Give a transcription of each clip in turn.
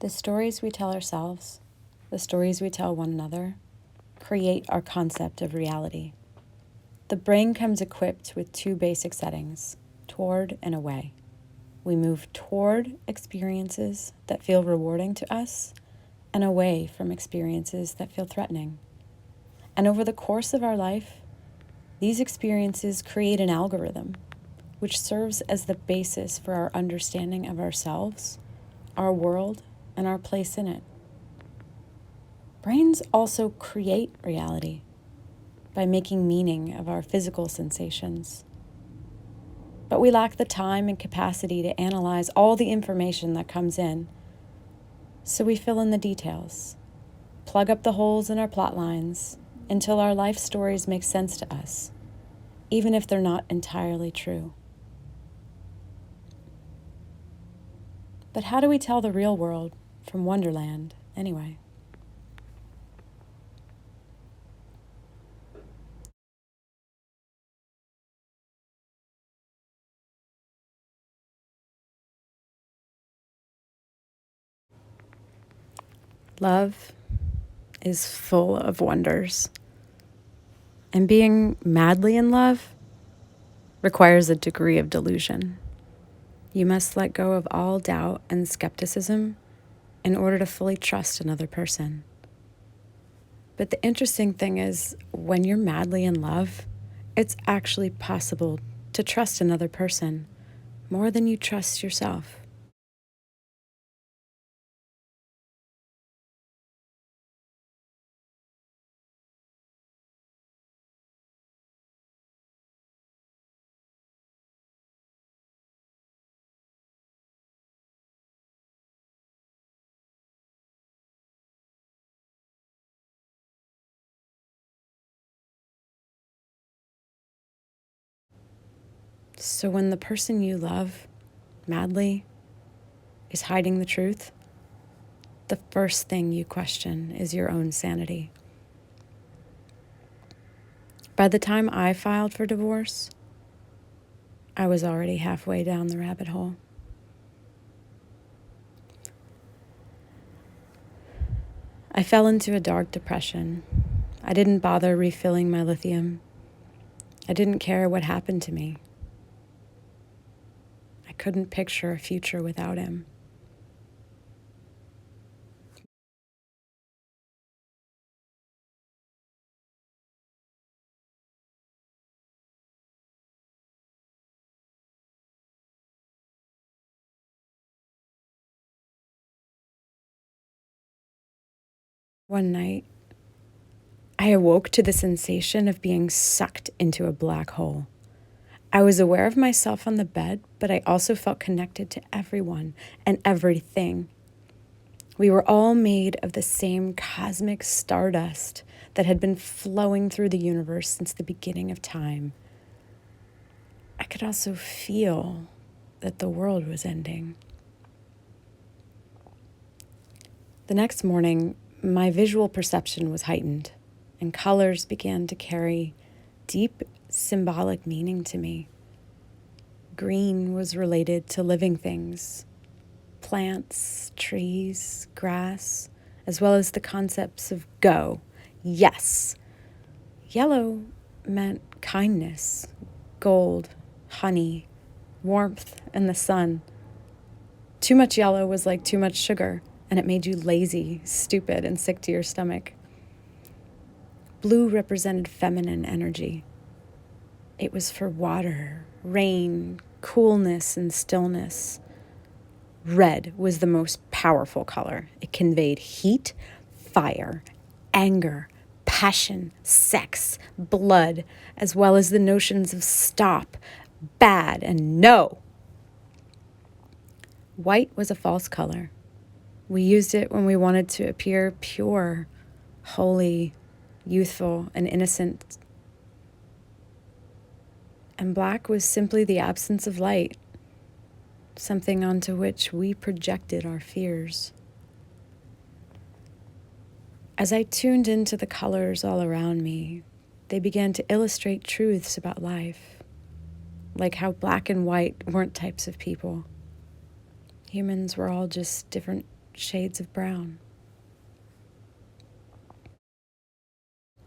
The stories we tell ourselves, the stories we tell one another, create our concept of reality. The brain comes equipped with two basic settings, toward and away. We move toward experiences that feel rewarding to us and away from experiences that feel threatening. And over the course of our life, these experiences create an algorithm which serves as the basis for our understanding of ourselves, our world, and our place in it. Brains also create reality by making meaning of our physical sensations. But we lack the time and capacity to analyze all the information that comes in, so we fill in the details, plug up the holes in our plot lines until our life stories make sense to us, even if they're not entirely true. But how do we tell the real world from Wonderland anyway? Love is full of wonders, and being madly in love requires a degree of delusion. You must let go of all doubt and skepticism in order to fully trust another person. But the interesting thing is, when you're madly in love, it's actually possible to trust another person more than you trust yourself. So when the person you love madly is hiding the truth, the first thing you question is your own sanity. By the time I filed for divorce, I was already halfway down the rabbit hole. I fell into a dark depression. I didn't bother refilling my lithium. I didn't care what happened to me. I couldn't picture a future without him. One night, I awoke to the sensation of being sucked into a black hole. I was aware of myself on the bed, but I also felt connected to everyone and everything. We were all made of the same cosmic stardust that had been flowing through the universe since the beginning of time. I could also feel that the world was ending. The next morning, my visual perception was heightened, and colors began to carry deep symbolic meaning to me. Green was related to living things, plants, trees, grass, as well as the concepts of go, yes. Yellow meant kindness, gold, honey, warmth, and the sun. Too much yellow was like too much sugar, and it made you lazy, stupid, and sick to your stomach. Blue represented feminine energy. It was for water, rain, coolness, and stillness. Red was the most powerful color. It conveyed heat, fire, anger, passion, sex, blood, as well as the notions of stop, bad, and no. White was a false color. We used it when we wanted to appear pure, holy, youthful, and innocent. And black was simply the absence of light, something onto which we projected our fears. As I tuned into the colors all around me, they began to illustrate truths about life, like how black and white weren't types of people. Humans were all just different shades of brown.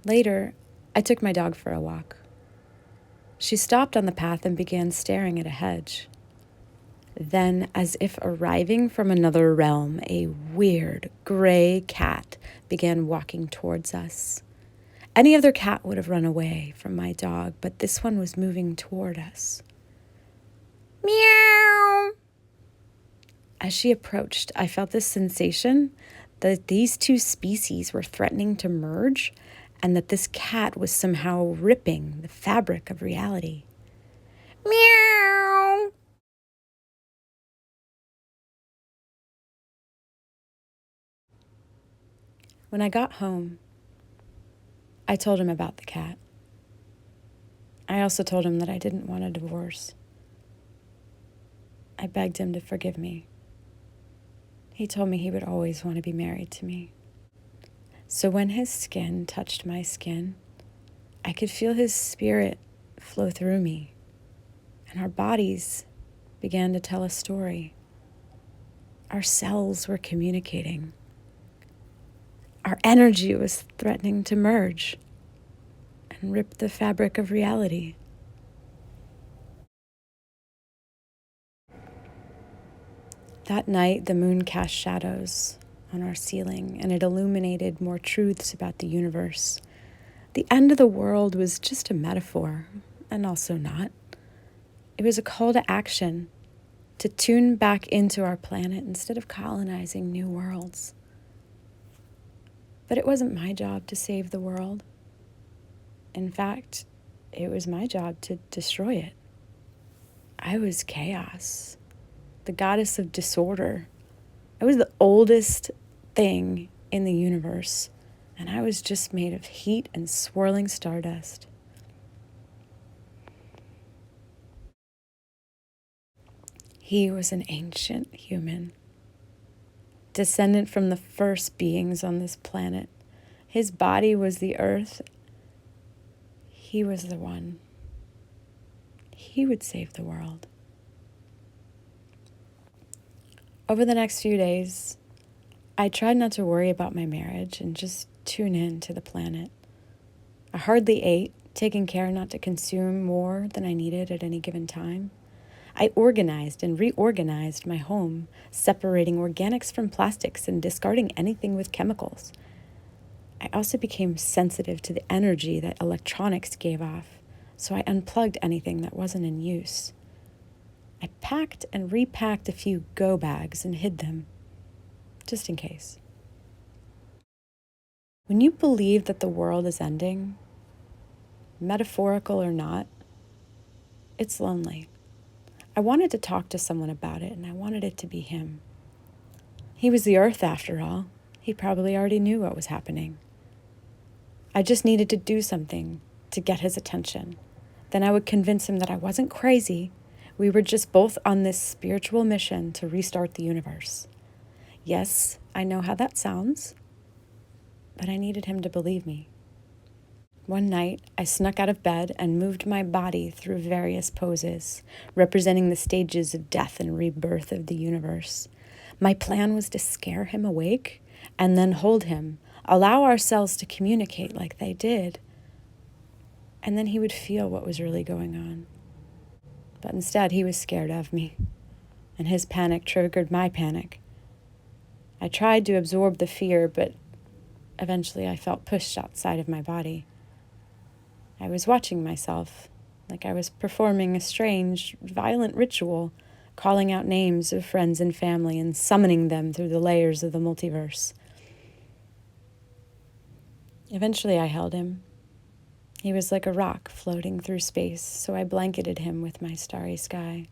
Later, I took my dog for a walk. She stopped on the path and began staring at a hedge. Then, as if arriving from another realm, a weird gray cat began walking towards us. Any other cat would have run away from my dog, but this one was moving toward us. Meow! As she approached, I felt this sensation that these two species were threatening to merge, and that this cat was somehow ripping the fabric of reality. Meow! When I got home, I told him about the cat. I also told him that I didn't want a divorce. I begged him to forgive me. He told me he would always want to be married to me. So when his skin touched my skin, I could feel his spirit flow through me, and our bodies began to tell a story. Our cells were communicating. Our energy was threatening to merge and rip the fabric of reality. That night, the moon cast shadows on our ceiling, and it illuminated more truths about the universe. The end of the world was just a metaphor, and also not. It was a call to action, to tune back into our planet instead of colonizing new worlds. But it wasn't my job to save the world. In fact, it was my job to destroy it. I was chaos, the goddess of disorder. I was the oldest thing in the universe, and I was just made of heat and swirling stardust. He was an ancient human, descendant from the first beings on this planet. His body was the earth. He was the one. He would save the world. Over the next few days, I tried not to worry about my marriage and just tune in to the planet. I hardly ate, taking care not to consume more than I needed at any given time. I organized and reorganized my home, separating organics from plastics and discarding anything with chemicals. I also became sensitive to the energy that electronics gave off, so I unplugged anything that wasn't in use. I packed and repacked a few go bags and hid them, just in case. When you believe that the world is ending, metaphorical or not, it's lonely. I wanted to talk to someone about it, and I wanted it to be him. He was the earth, after all. He probably already knew what was happening. I just needed to do something to get his attention. Then I would convince him that I wasn't crazy. We were just both on this spiritual mission to restart the universe. Yes, I know how that sounds, but I needed him to believe me. One night, I snuck out of bed and moved my body through various poses, representing the stages of death and rebirth of the universe. My plan was to scare him awake and then hold him, allow ourselves to communicate like they did, and then he would feel what was really going on. But instead, he was scared of me, and his panic triggered my panic. I tried to absorb the fear, but eventually I felt pushed outside of my body. I was watching myself, like I was performing a strange, violent ritual, calling out names of friends and family and summoning them through the layers of the multiverse. Eventually I held him. He was like a rock floating through space, so I blanketed him with my starry sky.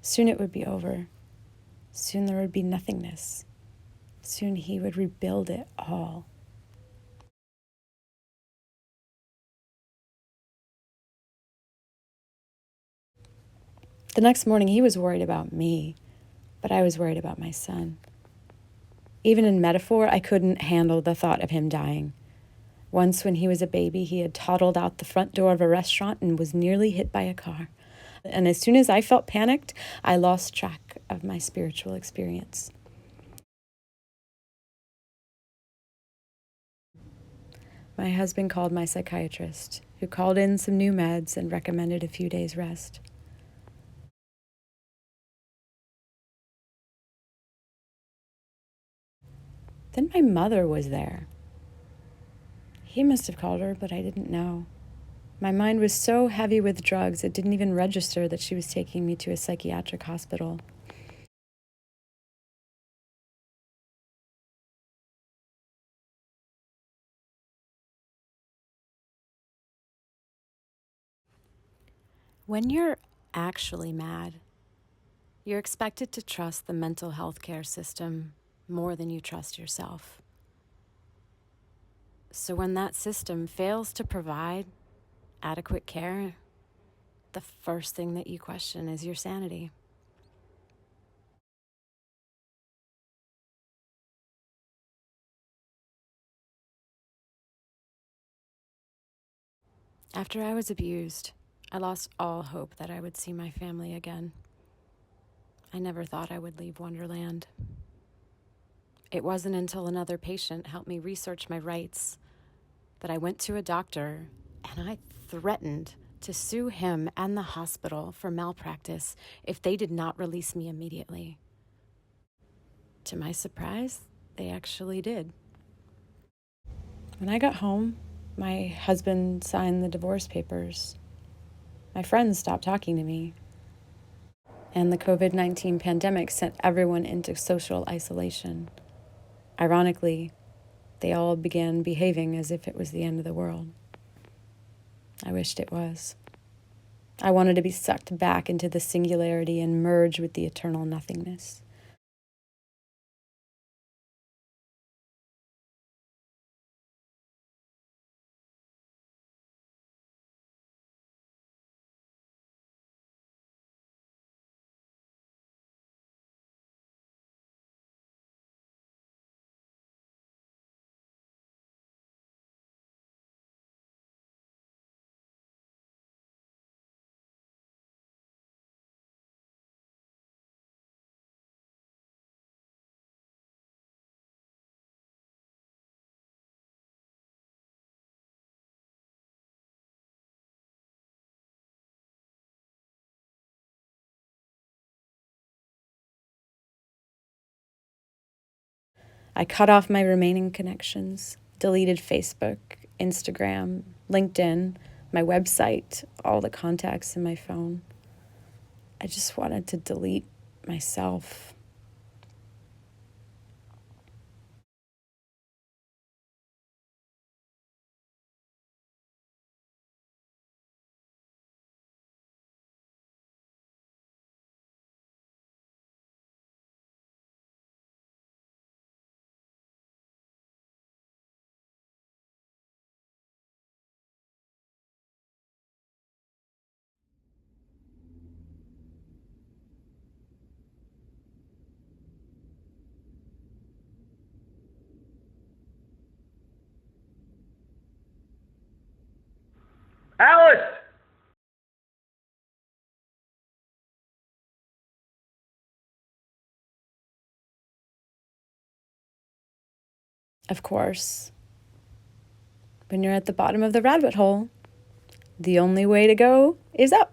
Soon it would be over. Soon there would be nothingness. Soon he would rebuild it all. The next morning he was worried about me, but I was worried about my son. Even in metaphor, I couldn't handle the thought of him dying. Once when he was a baby, he had toddled out the front door of a restaurant and was nearly hit by a car. And as soon as I felt panicked, I lost track of my spiritual experience. My husband called my psychiatrist, who called in some new meds and recommended a few days' rest. Then my mother was there. He must have called her, but I didn't know. My mind was so heavy with drugs, it didn't even register that she was taking me to a psychiatric hospital. When you're actually mad, you're expected to trust the mental health care system more than you trust yourself. So when that system fails to provide adequate care, the first thing that you question is your sanity. After I was abused, I lost all hope that I would see my family again. I never thought I would leave Wonderland. It wasn't until another patient helped me research my rights that I went to a doctor and I threatened to sue him and the hospital for malpractice if they did not release me immediately. To my surprise, they actually did. When I got home, my husband signed the divorce papers. My friends stopped talking to me. And the COVID-19 pandemic sent everyone into social isolation. Ironically, they all began behaving as if it was the end of the world. I wished it was. I wanted to be sucked back into the singularity and merge with the eternal nothingness. I cut off my remaining connections, deleted Facebook, Instagram, LinkedIn, my website, all the contacts in my phone. I just wanted to delete myself. Alice! Of course, when you're at the bottom of the rabbit hole, the only way to go is up.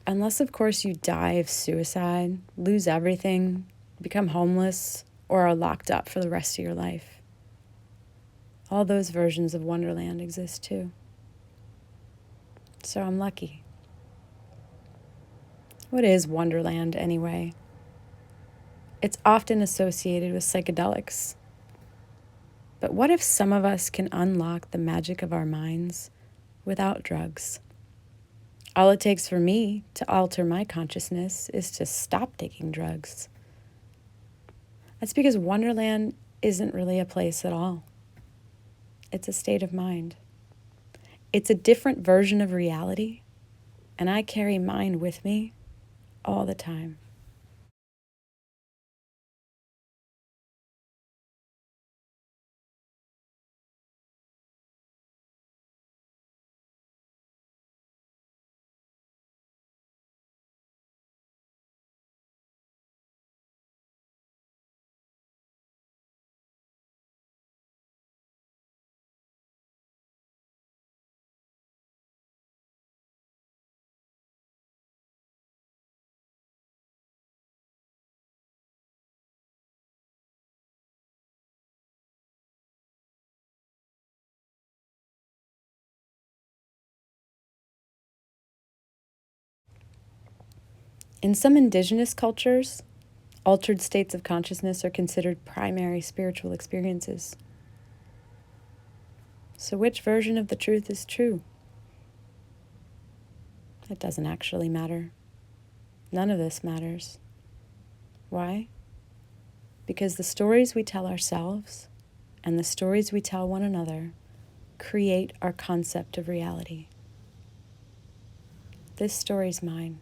Unless, of course, you die of suicide, lose everything, become homeless, or are locked up for the rest of your life. All those versions of Wonderland exist too. So I'm lucky. What is Wonderland anyway? It's often associated with psychedelics. But what if some of us can unlock the magic of our minds without drugs? All it takes for me to alter my consciousness is to stop taking drugs. That's because Wonderland isn't really a place at all. It's a state of mind. It's a different version of reality, and I carry mine with me all the time. In some indigenous cultures, altered states of consciousness are considered primary spiritual experiences. So which version of the truth is true? It doesn't actually matter. None of this matters. Why? Because the stories we tell ourselves and the stories we tell one another create our concept of reality. This story's mine.